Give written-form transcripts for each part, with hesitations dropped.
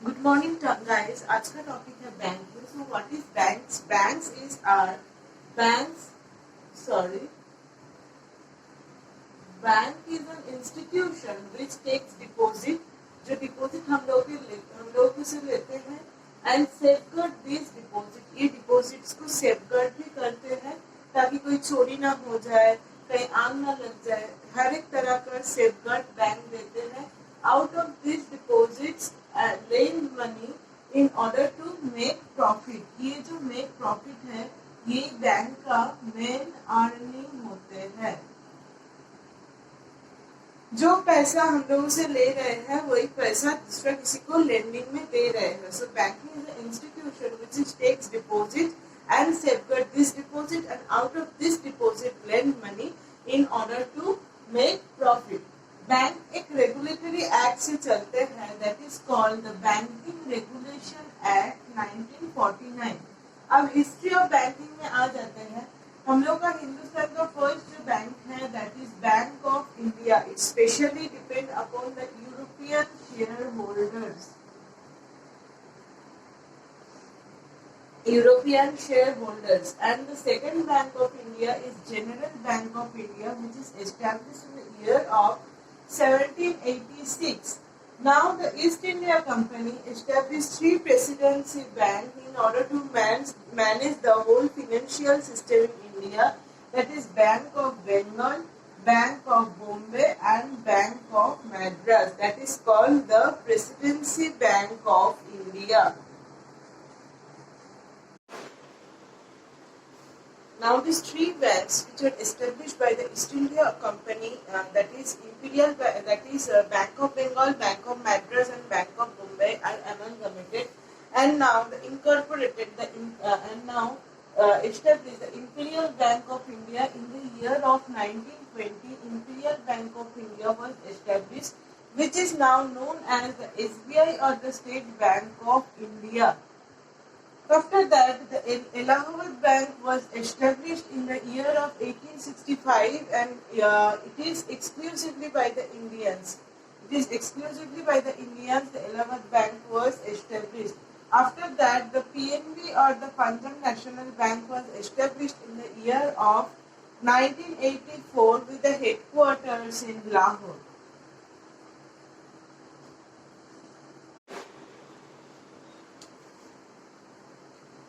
Good morning guys. आज का topic है banking. So what is banks? Banks is are banks sorry bank is an institution which takes deposit, जो deposit हम लोग से लेते हैं, एंड सेफगार्ड दिस डिपॉजिट, ये डिपॉजिट्स को सेफगार्ड भी करते हैं ताकि कोई चोरी ना हो जाए, कहीं आग ना लग जाए। हर एक तरह का सेफगार्ड बैंक देते हैं। Out of this deposits lend money in order to make profit. ये जो मेक प्रॉफिट है, ये बैंक का मेन अर्निंग होते हैं। जो पैसा हम लोगों से ले रहे हैं वही पैसा दूसरा किसी को लेंडिंग में दे रहे हैं। So banking is an institution which is takes deposit and safeguard this deposit, and out of this deposit lend money in order to make profit. Bank एक रेगुलेटरी एक्ट से चलते हैं, that is called the banking regulation act 1949। अब history of banking में आ जाते हैं। हम लोग का हिंदुस्तान का फर्स्ट जो बैंक है that is bank of India. It specially depend upon the European share holders. And the second Bank of India is General Bank of India, which is established in the year of 1786. Now the East India Company established three presidency banks in order to manage the whole financial system in India, that is Bank of Bengal, Bank of Bombay and Bank of Madras. That is called the Presidency Bank of India. Now these three banks which were established by the East India Company, that is Bank of Bengal, Bank of Madras and Bank of Bombay, are amalgamated, and now established the Imperial Bank of India in the year of 1920. Imperial Bank of India was established, which is now known as the SBI or the State Bank of India. After that, the Allahabad Bank was established in the year of 1865, and it is exclusively by the Indians. The Allahabad Bank was established. After that, the PNB or the Punjab National Bank was established in the year of 1984 with the headquarters in Lahore.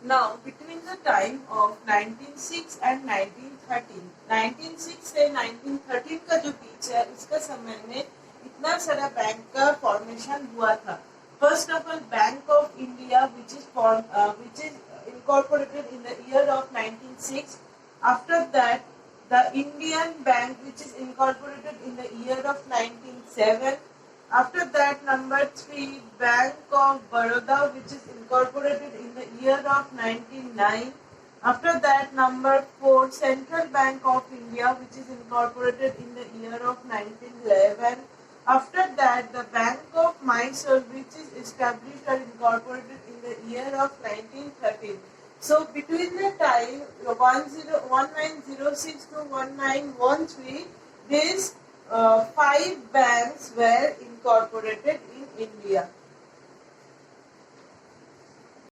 Now, between the time of 1906 and 1913, 1906 से 1913 का जो बीच है, इसका समय में इतना सारा bank का फॉर्मेशन हुआ था. First of all, Bank of India, which is incorporated in the year of 1906. After that, the Indian Bank, which is incorporated in the year of 1907. After that, number 3, Bank of Baroda, which is incorporated in the year of 1909. After that, number 4, Central Bank of India, which is incorporated in the year of 1911. After that, the Bank of Mysore, which is established or incorporated in the year of 1913. So, between the time 1906 to 1913, these 5 banks were incorporated in India.